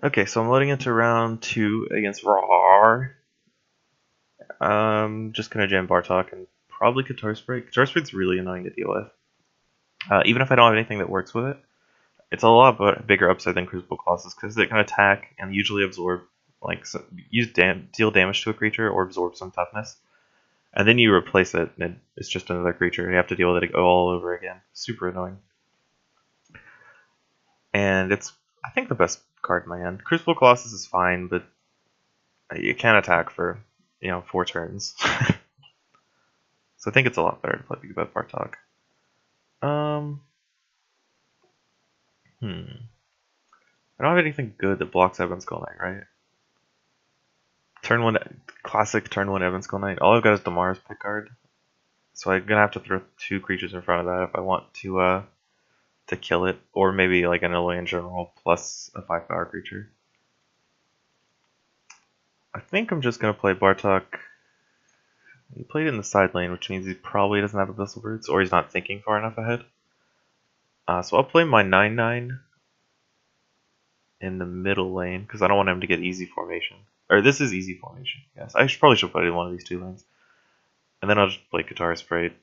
Okay, so I'm loading into round 2 against Rar. Just gonna jam Bartok and probably Guitar Spray. Guitar Spray's really annoying to deal with. Even if I don't have anything that works with it, it's a lot bigger upside than Crucible Colossus because it can attack and usually absorb, like, deal damage to a creature or absorb some toughness. And then you replace it and it's just another creature. You have to deal with it all over again. Super annoying. And it's, I think, the best card in my hand. Crucible Colossus is fine, but you can't attack for, 4 turns. So I think it's a lot better to play Big Bad Bartok. Um, I don't have anything good that blocks Evan Skull Knight, right? Turn 1, classic turn 1 Evan Skull Knight. All I've got is Damar's pick card. So I'm gonna have to throw 2 creatures in front of that if I want to kill it. Or maybe like an Alien General plus a 5-power creature. I think I'm just gonna play Bartok. He played in the side lane, which means he probably doesn't have Abyssal Roots, or he's not thinking far enough ahead. So I'll play my 9/9 in the middle lane, because I don't want him to get easy formation. Or this is easy formation, yes. Probably should put it in one of these 2 lanes. And then I'll just play Guitar Spray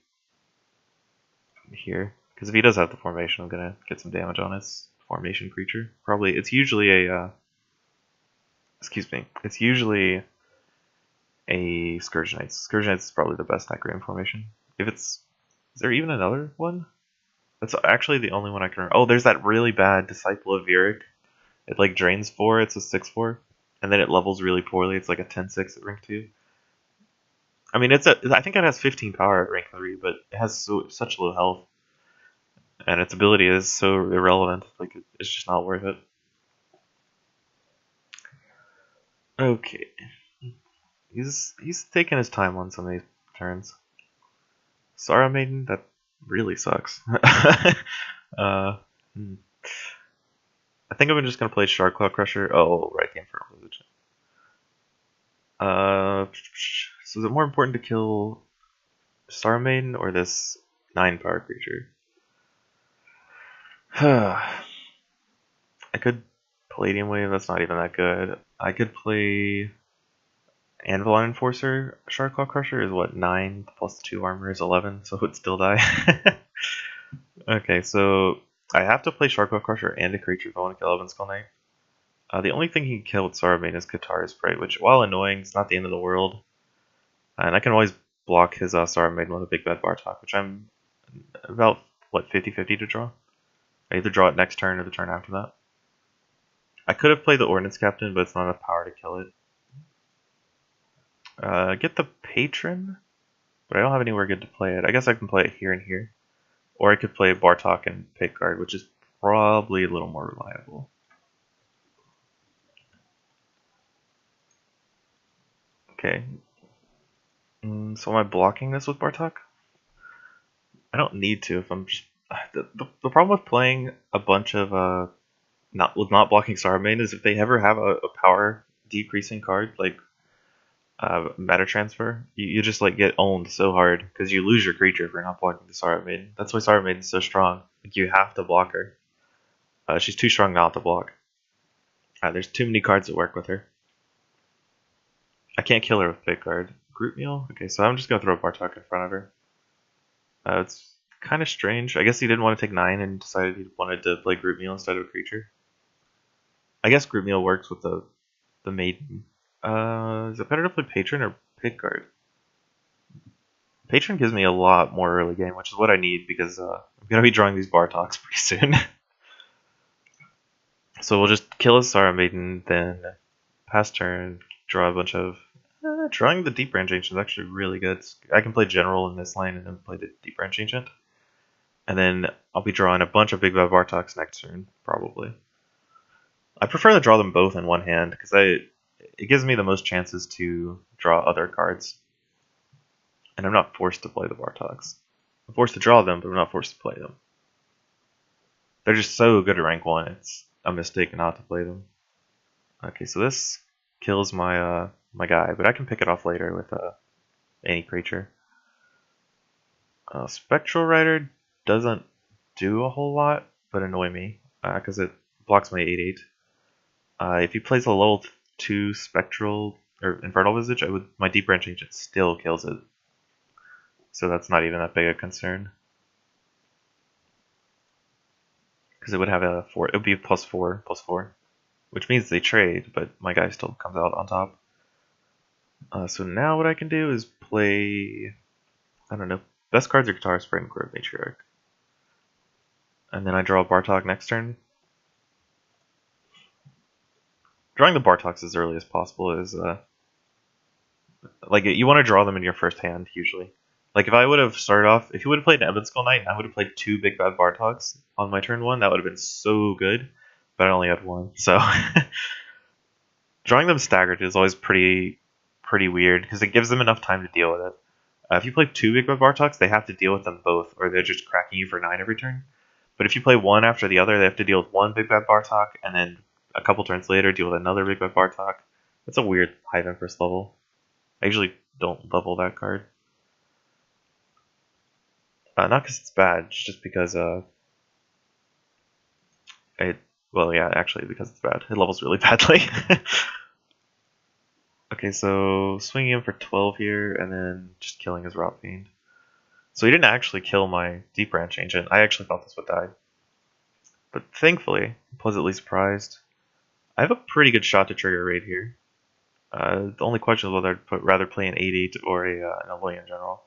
here. Because if he does have the formation, I'm going to get some damage on his formation creature. Probably, it's usually a, it's usually a Scourge Knights. Scourge Knights is probably the best Necrogram formation. Is there even another one? That's actually the only one I can remember. Oh, there's that really bad Disciple of Vieric. It like drains 4, it's a 6/4, and then it levels really poorly. It's like a 10/6 at rank 2. I mean, I think it has 15 power at rank 3, but it has such low health, and its ability is so irrelevant. Like it's just not worth it. Okay, he's taking his time on some of these turns. Sorrow Maiden, that really sucks. uh, hmm. I think I'm just gonna play Shardclaw Crusher. Oh, right, the Infernal Visage. So is it more important to kill Sorrow Maiden or this 9-power creature? I could Palladium Wave, that's not even that good. I could play Anvil Enforcer. Shardclaw Crusher is what, 9 plus 2 armor is 11, so it would still die. Okay, so I have to play Shardclaw Crusher and a creature if I want to kill Evan Skull Knight. The only thing he can kill with Sorrow Maiden is Guitar Spray, which, while annoying, is not the end of the world. And I can always block his Sorrow Maiden with a Big Bad Bartok, which I'm about, what, 50-50 to draw? I either draw it next turn or the turn after that. I could have played the Ordnance Captain, but it's not enough power to kill it. Get the Patron, but I don't have anywhere good to play it. I guess I can play it here and here. Or I could play Bartok and pick guard, which is probably a little more reliable. Okay. So am I blocking this with Bartok? I don't need to if I'm just... The problem with playing a bunch of not blocking Sorrow Maiden is if they ever have a power decreasing card, like Matter Transfer, you just like get owned so hard because you lose your creature for not blocking the Sorrow Maiden. That's why Sorrow Maiden is so strong. Like you have to block her. She's too strong not to block. There's too many cards that work with her. I can't kill her with pick card. Group Meal? Okay, so I'm just gonna throw Bartok in front of her. It's kind of strange. I guess he didn't want to take 9 and decided he wanted to play Group Meal instead of a creature. I guess Group Meal works with the Maiden. Is it better to play Patron or pick guard? Patron gives me a lot more early game, which is what I need because I'm going to be drawing these Bartoks pretty soon. So we'll just kill a Sorrow Maiden, then pass turn, draw a bunch of... drawing the Deep Branch Ancient is actually really good. I can play General in this lane and then play the Deep Branch Ancient. And then I'll be drawing a bunch of Big Bad Bartoks next turn, probably. I prefer to draw them both in one hand because it gives me the most chances to draw other cards. And I'm not forced to play the Bartoks. I'm forced to draw them, but I'm not forced to play them. They're just so good at rank 1, it's a mistake not to play them. Okay, so this kills my my guy, but I can pick it off later with any creature. Spectral Rider doesn't do a whole lot, but annoy me, because it blocks my 8/8. If he plays a level 2 Spectral or Infernal Visage, my Deep Branch Ancient still kills it. So that's not even that big a concern. Because it would have a 4, it would be +4, which means they trade, but my guy still comes out on top. So now what I can do is play, I don't know, best cards are Guitar Sprite and Grove Matriarch. And then I draw Bartok next turn. Drawing the Bartoks as early as possible is, like, you want to draw them in your first hand, usually. Like, if I would have started off, if you would have played an Ebon Skull Knight, and I would have played 2 Big Bad Bartoks on my turn 1, that would have been so good, but I only had 1, so... Drawing them staggered is always pretty weird, because it gives them enough time to deal with it. If you play 2 Big Bad Bartoks, they have to deal with them both, or they're just cracking you for 9 every turn. But if you play one after the other, they have to deal with 1 Big Bad Bartok, and then a couple turns later deal with another Big Bad Bartok. That's a weird Hive Empress level. I usually don't level that card. Not because it's bad, just because well, yeah, actually because it's bad. It levels really badly. Okay, so swinging him for 12 here, and then just killing his Rot Fiend. So he didn't actually kill my Deep Branch Ancient. I actually thought this would die. But thankfully, I'm pleasantly surprised. I have a pretty good shot to trigger a raid here. The only question is whether I'd rather play an 8/8 or an Alloyan General.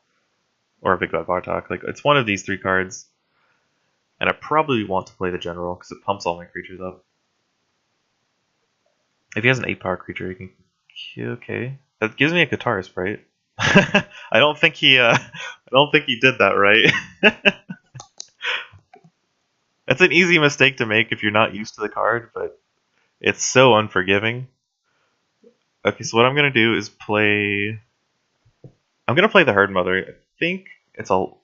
Or a Big Bad Bartok. Like, it's one of these 3 cards. And I probably want to play the General, because it pumps all my creatures up. If he has an 8-power creature, he can... Okay. That gives me a Guitar Sprite. I don't think he did that right. It's an easy mistake to make if you're not used to the card, but it's so unforgiving. Okay, so what I'm gonna do is play... I'm gonna play the Herd Mother. I think it's all...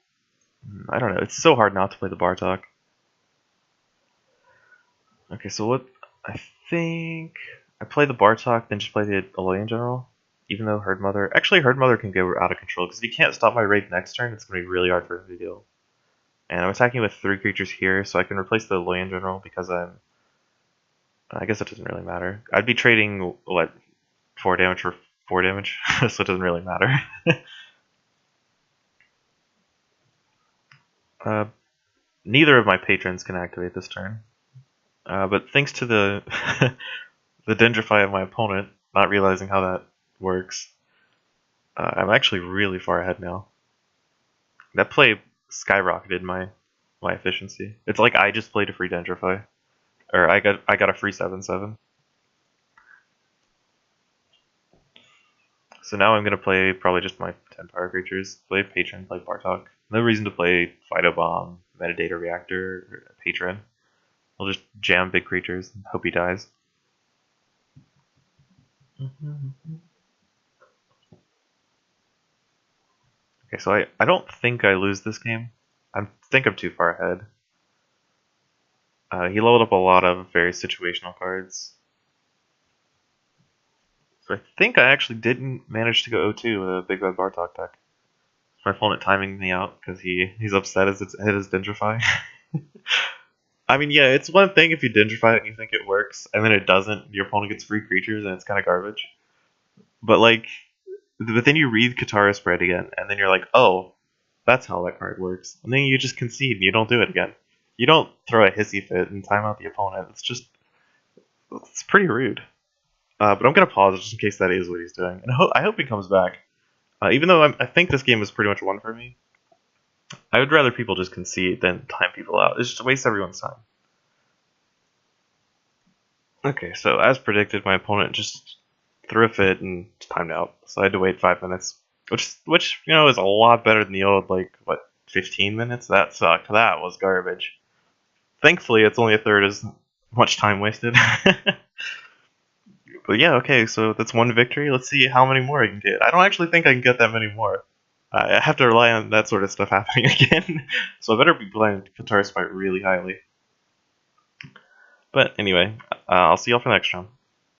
I don't know, it's so hard not to play the Bartok. Okay, so what... I think... I play the Bartok, then just play the Alloyan General. Even though Herd Mother... Actually, Herd Mother can go out of control, because if he can't stop my raid next turn, it's going to be really hard for him to deal. And I'm attacking with 3 creatures here, so I can replace the Alloyan General, because I'm... I guess it doesn't really matter. I'd be trading, what, 4 damage for 4 damage, so it doesn't really matter. Neither of my patrons can activate this turn. But thanks to the the Dendrify of my opponent, not realizing how that works, I'm actually really far ahead now. That play skyrocketed my efficiency. It's like I just played a free Dendrify. Or I got a free 7/7. So now I'm gonna play probably just my 10-power creatures. Play Patron, play Bartok. No reason to play Phytobomb, Metadata Reactor, or Patron. I'll just jam big creatures and hope he dies. Okay, so I don't think I lose this game. I think I'm too far ahead. He leveled up a lot of very situational cards. So I think I actually didn't manage to go 0-2 with a Big Bad Bartok deck. My opponent timing me out because he's upset as it's hit his Dendrify. I mean, yeah, it's one thing if you Dendrify it and you think it works, and then it doesn't, your opponent gets free creatures and it's kind of garbage. But then you read Katara Spread again, and then you're like, oh, that's how that card works. And then you just concede and you don't do it again. You don't throw a hissy fit and time out the opponent. It's pretty rude. But I'm going to pause just in case that is what he's doing. And I hope he comes back. Even though I think this game is pretty much won for me, I would rather people just concede than time people out. It's just a waste of everyone's time. Okay, so as predicted, my opponent just threw a fit and timed out. So I had to wait 5 minutes, which you know is a lot better than the old 15 minutes. That sucked. That was garbage. Thankfully, it's only a third as much time wasted. But yeah, okay, so that's 1 victory. Let's see how many more I can get. I don't actually think I can get that many more. I have to rely on that sort of stuff happening again. So I better be playing Guitar Sprite really highly. But anyway, I'll see y'all for the next round.